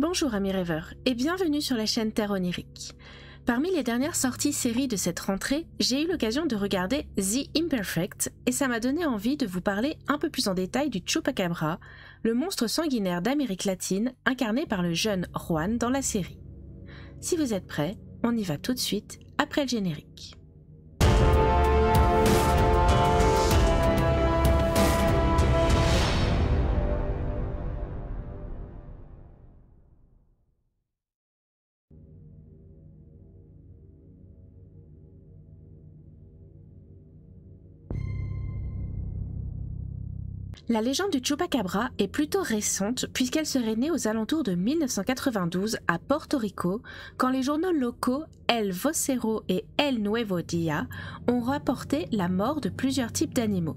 Bonjour amis rêveurs et bienvenue sur la chaîne Terre Onirique. Parmi les dernières sorties séries de cette rentrée, j'ai eu l'occasion de regarder The Imperfect et ça m'a donné envie de vous parler un peu plus en détail du Chupacabra, le monstre sanguinaire d'Amérique latine incarné par le jeune Juan dans la série. Si vous êtes prêts, on y va tout de suite après le générique. La légende du Chupacabra est plutôt récente puisqu'elle serait née aux alentours de 1992 à Porto Rico quand les journaux locaux El Vocero et El Nuevo Dia ont rapporté la mort de plusieurs types d'animaux.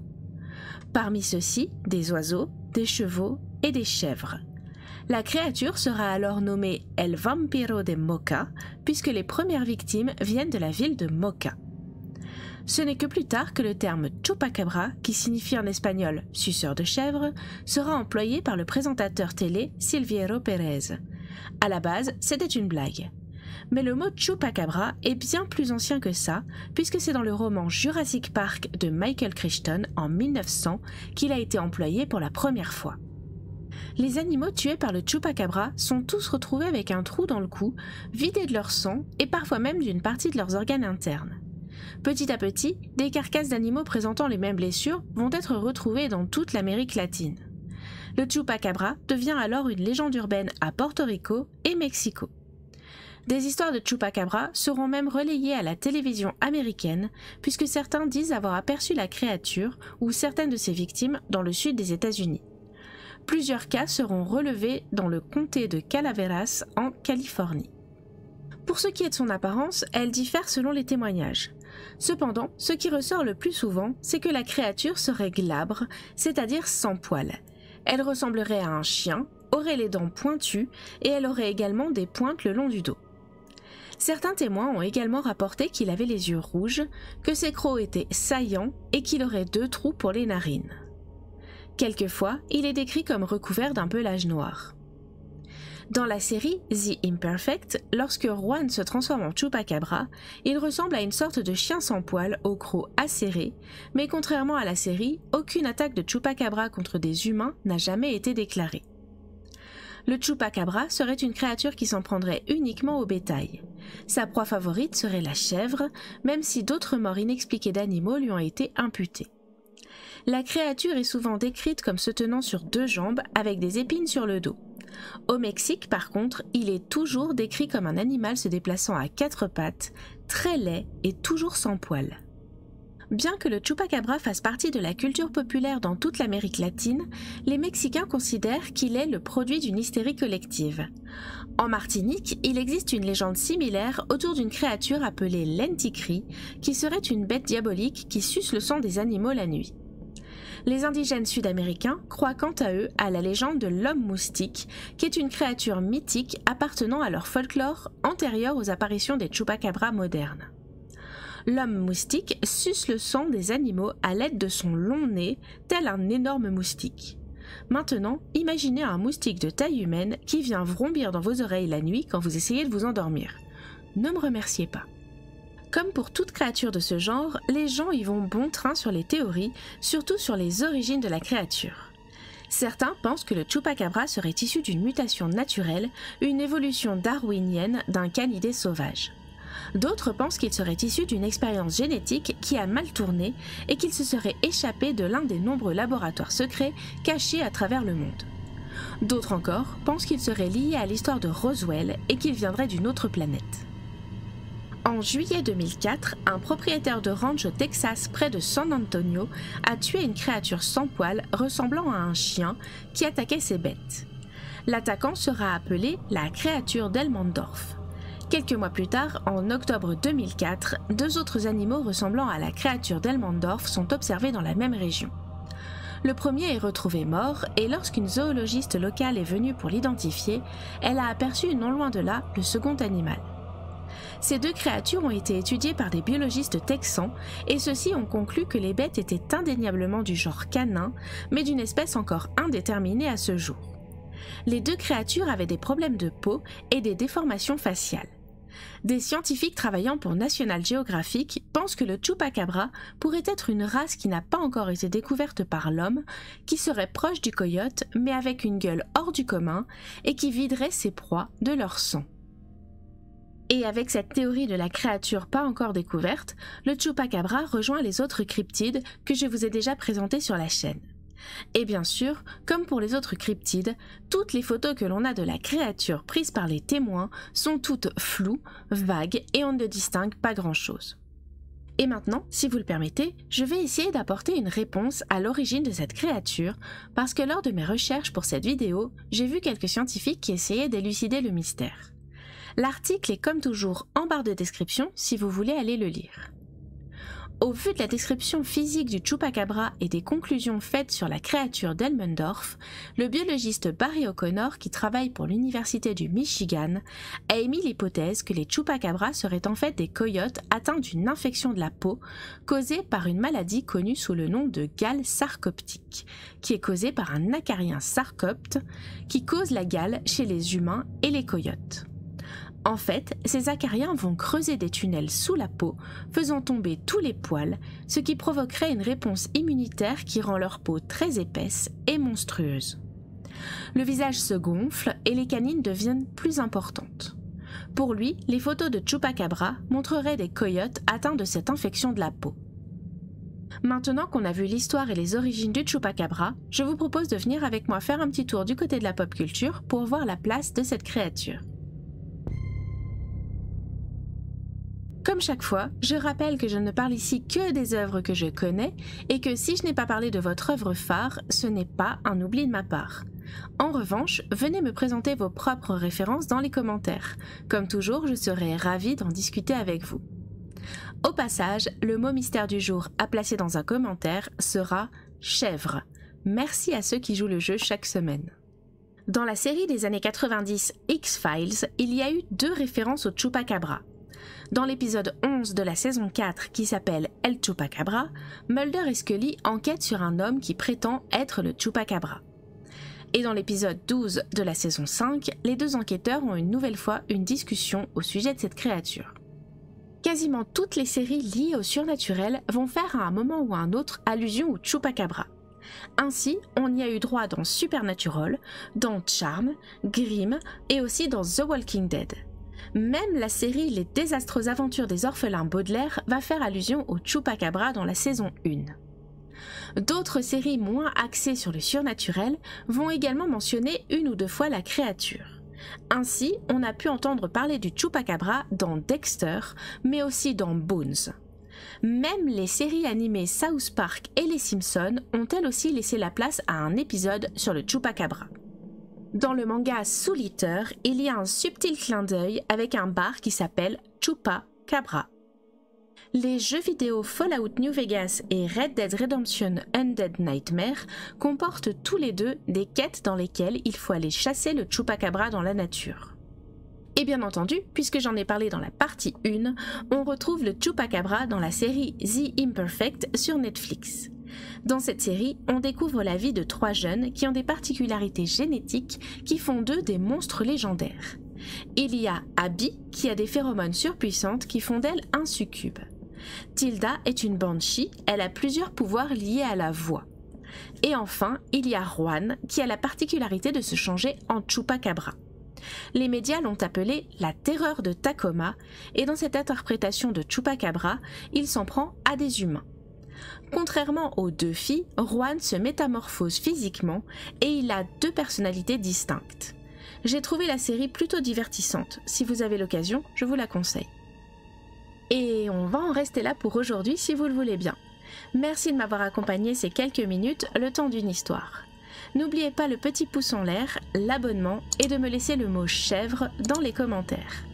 Parmi ceux-ci, des oiseaux, des chevaux et des chèvres. La créature sera alors nommée El Vampiro de Moca puisque les premières victimes viennent de la ville de Moca. Ce n'est que plus tard que le terme Chupacabra, qui signifie en espagnol « suceur de chèvre », sera employé par le présentateur télé Silviero Pérez. À la base, c'était une blague. Mais le mot Chupacabra est bien plus ancien que ça, puisque c'est dans le roman Jurassic Park de Michael Crichton en 1900 qu'il a été employé pour la première fois. Les animaux tués par le Chupacabra sont tous retrouvés avec un trou dans le cou, vidés de leur sang et parfois même d'une partie de leurs organes internes. Petit à petit, des carcasses d'animaux présentant les mêmes blessures vont être retrouvées dans toute l'Amérique latine. Le Chupacabra devient alors une légende urbaine à Porto Rico et Mexico. Des histoires de Chupacabra seront même relayées à la télévision américaine puisque certains disent avoir aperçu la créature ou certaines de ses victimes dans le sud des États-Unis. Plusieurs cas seront relevés dans le comté de Calaveras en Californie. Pour ce qui est de son apparence, elle diffère selon les témoignages. Cependant, ce qui ressort le plus souvent, c'est que la créature serait glabre, c'est-à-dire sans poils. Elle ressemblerait à un chien, aurait les dents pointues et elle aurait également des pointes le long du dos. Certains témoins ont également rapporté qu'il avait les yeux rouges, que ses crocs étaient saillants et qu'il aurait 2 trous pour les narines. Quelquefois, il est décrit comme recouvert d'un pelage noir. Dans la série The Imperfect, lorsque Juan se transforme en Chupacabra, il ressemble à une sorte de chien sans poils au croc acéré, mais contrairement à la série, aucune attaque de Chupacabra contre des humains n'a jamais été déclarée. Le Chupacabra serait une créature qui s'en prendrait uniquement au bétail. Sa proie favorite serait la chèvre, même si d'autres morts inexpliquées d'animaux lui ont été imputées. La créature est souvent décrite comme se tenant sur 2 jambes avec des épines sur le dos. Au Mexique, par contre, il est toujours décrit comme un animal se déplaçant à 4 pattes, très laid et toujours sans poils. Bien que le Chupacabra fasse partie de la culture populaire dans toute l'Amérique latine, les Mexicains considèrent qu'il est le produit d'une hystérie collective. En Martinique, il existe une légende similaire autour d'une créature appelée l'Enticri, qui serait une bête diabolique qui suce le sang des animaux la nuit. Les indigènes sud-américains croient quant à eux à la légende de l'homme moustique, qui est une créature mythique appartenant à leur folklore antérieur aux apparitions des Chupacabras modernes. L'homme moustique suce le sang des animaux à l'aide de son long nez, tel un énorme moustique. Maintenant, imaginez un moustique de taille humaine qui vient vrombir dans vos oreilles la nuit quand vous essayez de vous endormir. Ne me remerciez pas. Comme pour toute créature de ce genre, les gens y vont bon train sur les théories, surtout sur les origines de la créature. Certains pensent que le Chupacabra serait issu d'une mutation naturelle, une évolution darwinienne d'un canidé sauvage. D'autres pensent qu'il serait issu d'une expérience génétique qui a mal tourné et qu'il se serait échappé de l'un des nombreux laboratoires secrets cachés à travers le monde. D'autres encore pensent qu'il serait lié à l'histoire de Roswell et qu'il viendrait d'une autre planète. En juillet 2004, un propriétaire de ranch au Texas près de San Antonio a tué une créature sans poils ressemblant à un chien qui attaquait ses bêtes. L'attaquant sera appelé la créature d'Elmendorf. Quelques mois plus tard, en octobre 2004, 2 autres animaux ressemblant à la créature d'Elmendorf sont observés dans la même région. Le premier est retrouvé mort et lorsqu'une zoologiste locale est venue pour l'identifier, elle a aperçu non loin de là le second animal. Ces 2 créatures ont été étudiées par des biologistes texans et ceux-ci ont conclu que les bêtes étaient indéniablement du genre canin, mais d'une espèce encore indéterminée à ce jour. Les deux créatures avaient des problèmes de peau et des déformations faciales. Des scientifiques travaillant pour National Geographic pensent que le Chupacabra pourrait être une race qui n'a pas encore été découverte par l'homme, qui serait proche du coyote mais avec une gueule hors du commun et qui viderait ses proies de leur sang. Et avec cette théorie de la créature pas encore découverte, le Chupacabra rejoint les autres cryptides que je vous ai déjà présentés sur la chaîne. Et bien sûr, comme pour les autres cryptides, toutes les photos que l'on a de la créature prises par les témoins sont toutes floues, vagues et on ne distingue pas grand-chose. Et maintenant, si vous le permettez, je vais essayer d'apporter une réponse à l'origine de cette créature parce que lors de mes recherches pour cette vidéo, j'ai vu quelques scientifiques qui essayaient d'élucider le mystère. L'article est comme toujours en barre de description si vous voulez aller le lire. Au vu de la description physique du Chupacabra et des conclusions faites sur la créature d'Elmendorf, le biologiste Barry O'Connor, qui travaille pour l'Université du Michigan, a émis l'hypothèse que les Chupacabras seraient en fait des coyotes atteints d'une infection de la peau causée par une maladie connue sous le nom de gale sarcoptique, qui est causée par un acarien sarcopte qui cause la gale chez les humains et les coyotes. En fait, ces acariens vont creuser des tunnels sous la peau, faisant tomber tous les poils, ce qui provoquerait une réponse immunitaire qui rend leur peau très épaisse et monstrueuse. Le visage se gonfle et les canines deviennent plus importantes. Pour lui, les photos de Chupacabra montreraient des coyotes atteints de cette infection de la peau. Maintenant qu'on a vu l'histoire et les origines du Chupacabra, je vous propose de venir avec moi faire un petit tour du côté de la pop culture pour voir la place de cette créature. Comme chaque fois, je rappelle que je ne parle ici que des œuvres que je connais et que si je n'ai pas parlé de votre œuvre phare, ce n'est pas un oubli de ma part. En revanche, venez me présenter vos propres références dans les commentaires. Comme toujours, je serai ravie d'en discuter avec vous. Au passage, le mot mystère du jour à placer dans un commentaire sera « chèvre ». Merci à ceux qui jouent le jeu chaque semaine. Dans la série des années 90 X-Files, il y a eu 2 références au Chupacabra. Dans l'épisode 11 de la saison 4 qui s'appelle El Chupacabra, Mulder et Scully enquêtent sur un homme qui prétend être le Chupacabra. Et dans l'épisode 12 de la saison 5, les 2 enquêteurs ont une nouvelle fois une discussion au sujet de cette créature. Quasiment toutes les séries liées au surnaturel vont faire à un moment ou à un autre allusion au Chupacabra. Ainsi, on y a eu droit dans Supernatural, dans Charmed, Grimm et aussi dans The Walking Dead. Même la série Les désastreuses aventures des orphelins Baudelaire va faire allusion au Chupacabra dans la saison 1. D'autres séries moins axées sur le surnaturel vont également mentionner 1 ou 2 fois la créature. Ainsi, on a pu entendre parler du Chupacabra dans Dexter, mais aussi dans Bones. Même les séries animées South Park et Les Simpsons ont elles aussi laissé la place à un épisode sur le Chupacabra. Dans le manga Soul Eater, il y a un subtil clin d'œil avec un bar qui s'appelle Chupacabra. Les jeux vidéo Fallout New Vegas et Red Dead Redemption Undead Nightmare comportent tous les 2 des quêtes dans lesquelles il faut aller chasser le Chupacabra dans la nature. Et bien entendu, puisque j'en ai parlé dans la partie 1, on retrouve le Chupacabra dans la série The Imperfect sur Netflix. Dans cette série, on découvre la vie de 3 jeunes qui ont des particularités génétiques qui font d'eux des monstres légendaires. Il y a Abby qui a des phéromones surpuissantes qui font d'elle un succube. Tilda est une banshee, elle a plusieurs pouvoirs liés à la voix. Et enfin, il y a Juan qui a la particularité de se changer en Chupacabra. Les médias l'ont appelé la terreur de Tacoma et dans cette interprétation de Chupacabra, il s'en prend à des humains. Contrairement aux 2 filles, Juan se métamorphose physiquement et il a 2 personnalités distinctes. J'ai trouvé la série plutôt divertissante, si vous avez l'occasion, je vous la conseille. Et on va en rester là pour aujourd'hui si vous le voulez bien. Merci de m'avoir accompagné ces quelques minutes, le temps d'une histoire. N'oubliez pas le petit pouce en l'air, l'abonnement et de me laisser le mot chèvre dans les commentaires.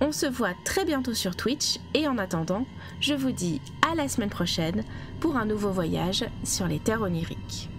On se voit très bientôt sur Twitch et en attendant, je vous dis à la semaine prochaine pour un nouveau voyage sur les terres oniriques.